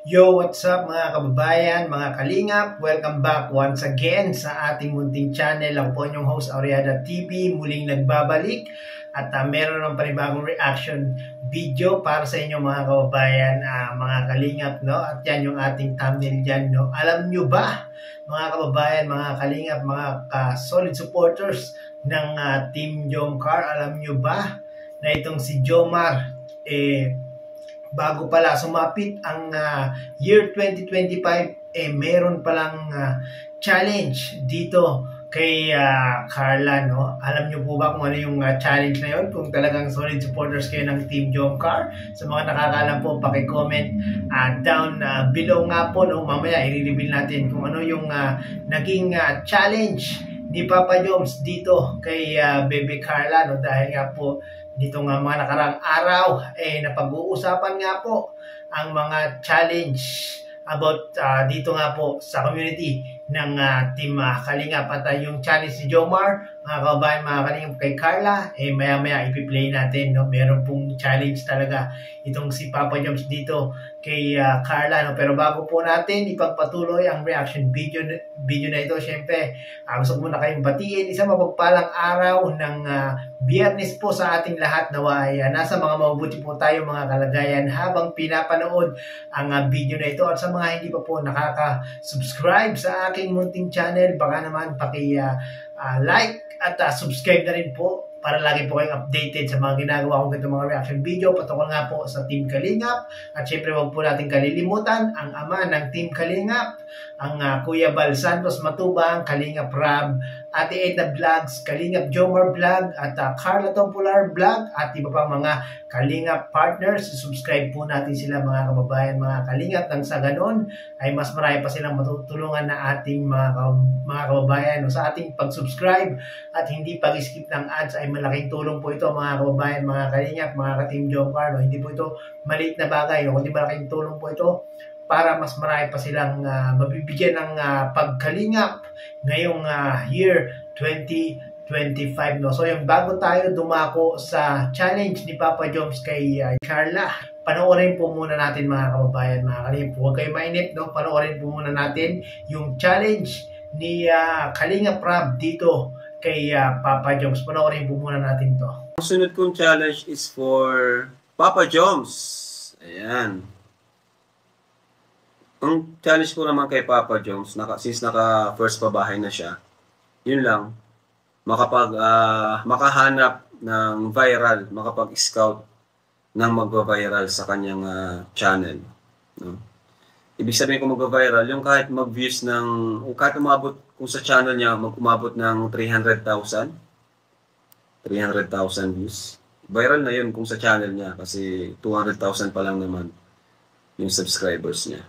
Yo, what's up mga kababayan, mga kalingap? Welcome back once again sa ating munting channel. Ako po inyong host, Aureada TV, muling nagbabalik. At meron ng panibagong reaction video para sa inyo mga kababayan, mga kalingap, no? At yan yung ating thumbnail dyan, no? Alam nyo ba, mga kababayan, mga kalingap, mga solid supporters ng Team Jomcar, alam nyo ba na itong si Jomar, bago pala sumapit ang year 2025, meron palang challenge dito kay Carla, no? Alam niyo po ba kung ano yung challenge na yun? Kung talagang solid supporters kayo ng Team Jomcar, sa mga nakakaalam po, paki-comment down below nga po, no? Mamaya i-reveal natin kung ano yung naging challenge ni Papa Joms dito kay Bebe Carla, no? Dahil nga po dito nga mga nakarang araw, napag-uusapan nga po ang mga challenge about dito nga po sa community ng Team Kalingap. At yung challenge ni Jomar, mga kababayan, mga Kalingap, kay Carla, maya-maya ipi-play natin, no? Meron pong challenge talaga itong si Papa Joms dito kay Carla, no? Pero bago po natin ipagpatuloy ang reaction video na ito, syempre gusto ko muna kayong batiin isang mapagpalang araw ng Biyernes po sa ating lahat. Nawa ay nasa mga mabuti po tayo mga kalagayan habang pinapanood ang video na ito. At sa mga hindi pa po nakaka-subscribe sa aking munting channel, baka naman like at subscribe na rin po para lagi po kayong updated sa mga ginagawa kong ganitong mga reaction video patungkol nga po sa Team Kalingap. At syempre huwag po natin kalilimutan ang ama ng Team Kalingap, ang Kuya Bal Santos Matubang, Kalingap Rab, Ate Edna Vlogs, Kalingap Jomar Vlog, at Carla Tompular Vlog, at iba pang mga Kalingap partners. Subscribe po natin sila mga kababayan, mga Kalingap, nang sa ganon ay mas marami pa silang matutulungan na ating mga kababayan. No? Sa ating pag-subscribe at hindi pag-skip ng ads ay malaking tulong po ito mga kababayan, mga Kalingap, mga ka-Team Jomcar. No? Hindi po ito maliit na bagay, no? Kundi malaking tulong po ito para mas marami pa silang mabibigyan ng pagkalingap ngayong year 2025. No? So yung bago tayo dumako sa challenge ni Papa Joms kay Carla, panoorin po muna natin mga kababayan, mga Kalingap. Huwag kayo mainip, no? Panoorin po muna natin yung challenge ni Kalingap Rab dito kay Papa Joms. Panoorin po muna natin to. Ang sunod kong challenge is for Papa Joms. Ayan. Ang challenge ko naman kay Papa Joms, since naka-first pabahay na siya, yun lang, makahanap ng viral, makapag-scout ng magva-viral sa kanyang channel. No? Ibig sabihin kung magva-viral, yung kahit mag-views ng, o kahit umabot, kung sa channel niya, umabot ng 300,000 views. Viral na yun kung sa channel niya kasi 200,000 pa lang naman yung subscribers niya.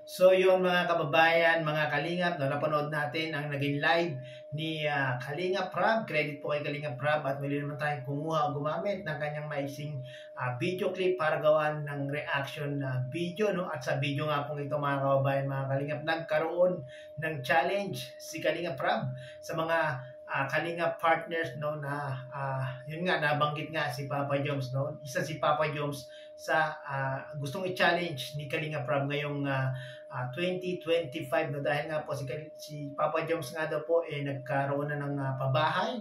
So yung mga kababayan, mga Kalingap, no, napanood natin ang naging live ni Kalingap Rab. Credit po kay Kalingap Rab at muli naman tayong kumuha o gumamit ng kanyang maising video clip para gawan ng reaction video. No? At sa video nga pong ito mga kababayan, mga Kalingap, nagkaroon ng challenge si Kalingap Rab sa mga Kalingap partners, no, na yun nga nabanggit nga si Papa Joms, no. Isa si Papa Joms sa gustong i-challenge ni Kalingap Rab ngayong 2025, no, dahil nga po si Papa Joms nga daw po nagkaroon na ng pabahay,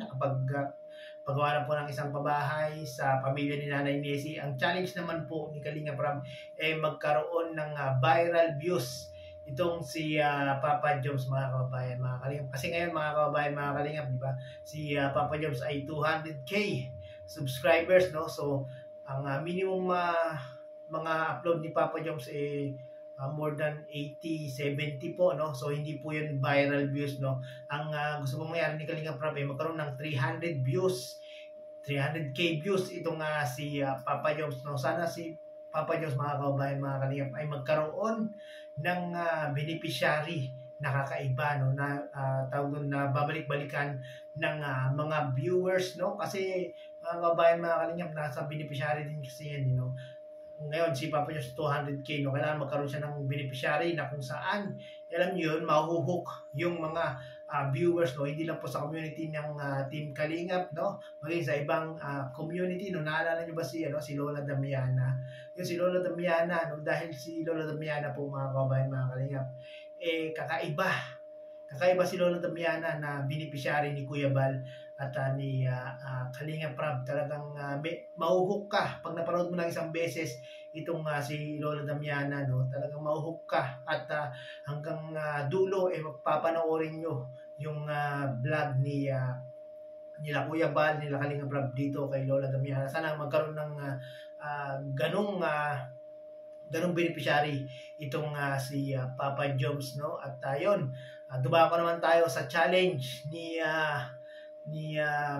paggawa na po ng isang pabahay sa pamilya ni Nanay Nessie. Ang challenge naman po ni Kalingap Rab magkaroon ng viral views itong si Papa Joms, mga kababayan, mga Kalingap. Kasi ngayon mga kababayan, mga Kalingap, di ba? Si Papa Joms ay 200k subscribers, no? So ang minimum mga upload ni Papa Joms more than 80, 70 po, no? So hindi po yun viral views, no? Ang gusto pong mangyari ni Kalingap Rab magkaroon ng 300 views, 300k views itong si Papa Joms, no? Sana si Papa Joms, mga kababayan, mga Kalingap, ay magkaroon ng beneficiary na kakaiba, no, na tawag na babalik-balikan ng mga viewers, no, kasi mga kababayan, mga Kalingap, nasa beneficiary din kasi yan, you know. Ngayon si Papa Joms 200k, no, kailangan magkaroon siya ng beneficiary na kung saan, alam niyo yun, mahuhook yung mga viewers, no, hindi lang po sa community ng Team Kalingap, no, maging sa ibang community, no. Naalala niyo ba si Lola Damiana? Yung si Lola Damiana, no, dahil si Lola Damiana po, mga kababayan, mga Kalingap, kakaiba si Lola Damiana na beneficiary ni Kuya Bal at ni Kalinga Prab. Talagang mahuhook ka pag napanood mo ng isang beses itong si Lola Damiana, no? Talagang mahuhook ka at hanggang dulo mapapanoorin nyo yung vlog ni nila Kuya Bal, nila Kalinga Prab dito kay Lola Damiana. Sana magkaroon ng ganung beneficiary itong si Papa Joms, no? At yun, dumako naman tayo sa challenge ni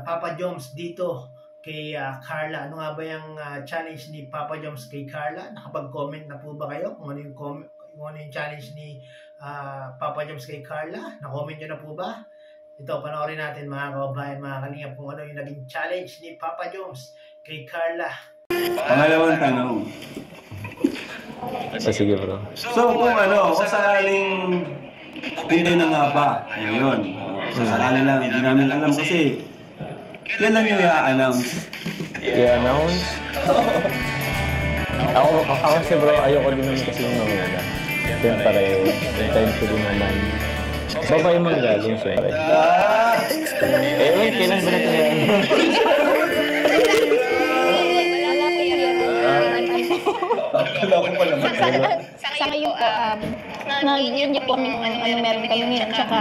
Papa Joms dito kay Carla. Ano nga ba yung challenge ni Papa Joms kay Carla? Nakapag-comment na po ba kayo kung ano yung challenge ni Papa Joms kay Carla? Na-comment nyo na po ba? Ito, panoorin natin, mga kababayan, mga kalingap, kung ano yung naging challenge ni Papa Joms kay Carla. Pangalawang tanong. Sige bro. So kung sakaling hindi na nga ba ngayon, sa sakali lang, hindi namin alam kasi kailan nyo i-announce? I-announce? Ako kasi bro, ayoko din naman kasi yung mamuna. Siyempre, time ko din naman. Baba yung mga galing, siyempre. Kailan ba natin yan? Sa ngayon po, nag-yun po kami kung ano meron kami ngayon. Tsaka,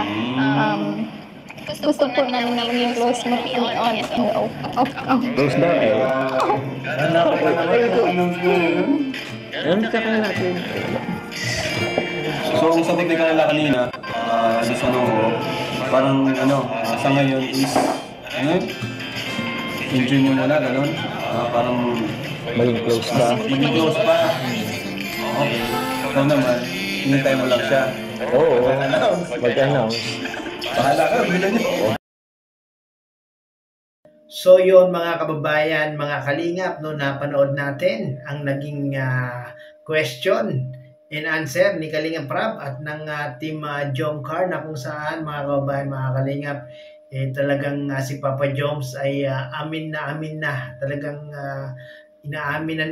gusto po namin na maging close mo on and off. Close daw eh. Ano sa kanya natin? So ang sagot ni Carla kanina, sa ko, parang sa ngayon is, enjoy mo muna, gano'n. Parang Maging close ba? maging close pa. Okay. Ikaw naman, hinintay mo lang siya. Oo, mag-announce. Bahala ka, bilang niyo. So yun, mga kababayan, mga kalingap, no, napanood natin ang naging question and answer ni Kalinga Prab at ng Team Jomcar, na kung saan, mga kababayan, mga kalingap, talagang si Papa Joms ay amin na talagang inaamin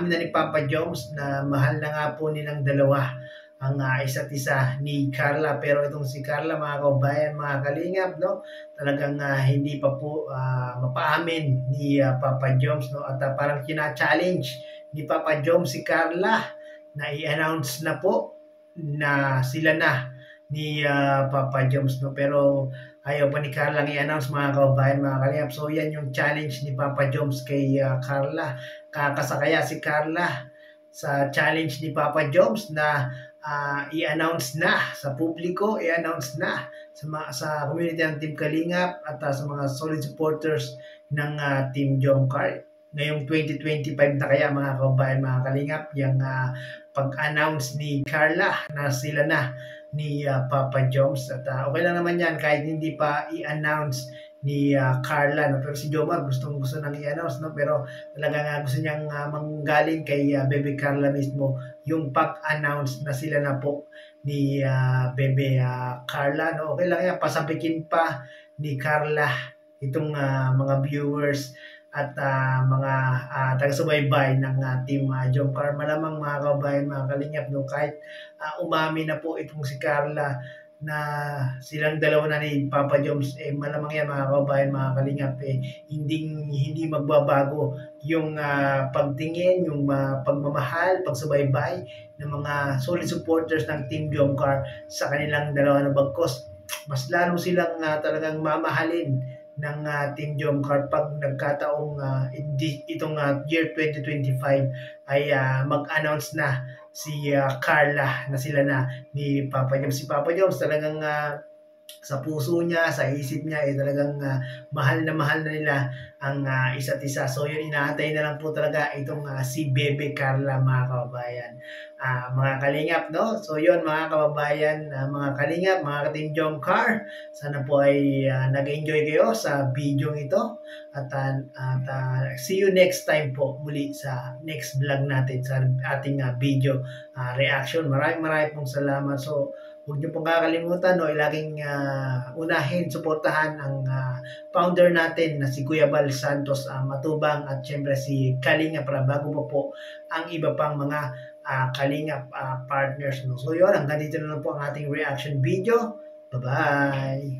na ni Papa Joms na mahal na nga po nilang dalawa ang isa't isa ni Carla. Pero itong si Carla, mga kababayan, mga kalingap, no, talagang hindi pa po mapaamin ni Papa Joms, no, at parang kina-challenge ni Papa Joms si Carla na i-announce na po na sila na ni Papa Joms, no, pero ayaw pa ni Carla i-announce, mga kababayan, mga kalingap. So yan yung challenge ni Papa Joms kay Carla. Kakasakaya si Carla sa challenge ni Papa Joms na i-announce na sa publiko, i-announce na sa community ng Team Kalingap at sa mga solid supporters ng Team Jomcar. Ngayong 2025 na kaya, mga kababayan, mga kalingap, yung pag-announce ni Carla na sila na ni Papa Joms. At okay lang naman yan kahit hindi pa i-announce ni Carla, no? Pero si Jomar gusto nang i-announce, no? Pero talaga gusto niyang manggaling kay Bebe Carla mismo yung pag-announce na sila na po ni Bebe Carla, no? Okay lang yan, pasabikin pa ni Carla itong mga viewers at mga taga-subaybay ng Team Jomcar. Malamang, mga kababayan, mga kalingap, no, kahit umami na po itong si Carla na silang dalawa na ni Papa Joms, malamang yan, mga kababayan, mga kalingap, hindi magbabago yung pagtingin, yung pagmamahal, pagsubaybay ng mga solid supporters ng Team Jomcar sa kanilang dalawa, na bagkos mas lalo silang talagang mamahalin ng Team Jomcar pag nagkataong itong year 2025 ay mag-announce na si Carla na sila na ni Papa Joms. Si Papa Joms talagang sa puso niya, sa isip niya, talagang mahal na nila ang isa't isa. So yun, inaantay na lang po talaga itong si Bebe Carla, mga kababayan, mga kalingap, no? So yun, mga kababayan, mga kalingap, mga ka-Team Jomcar, sana po ay nag-enjoy kayo sa video ito at see you next time po muli sa next vlog natin, sa ating video reaction. Maraming pong salamat. So huwag niyo pong kakalimutan, no, laging unahin, suportahan ang founder natin na si Kuya Bal Santos Matubang at syempre si Kalinga para bago pa po ang iba pang mga Kalinga partners. No? So yun, hanggang dito na lang po ang ating reaction video. Bye-bye!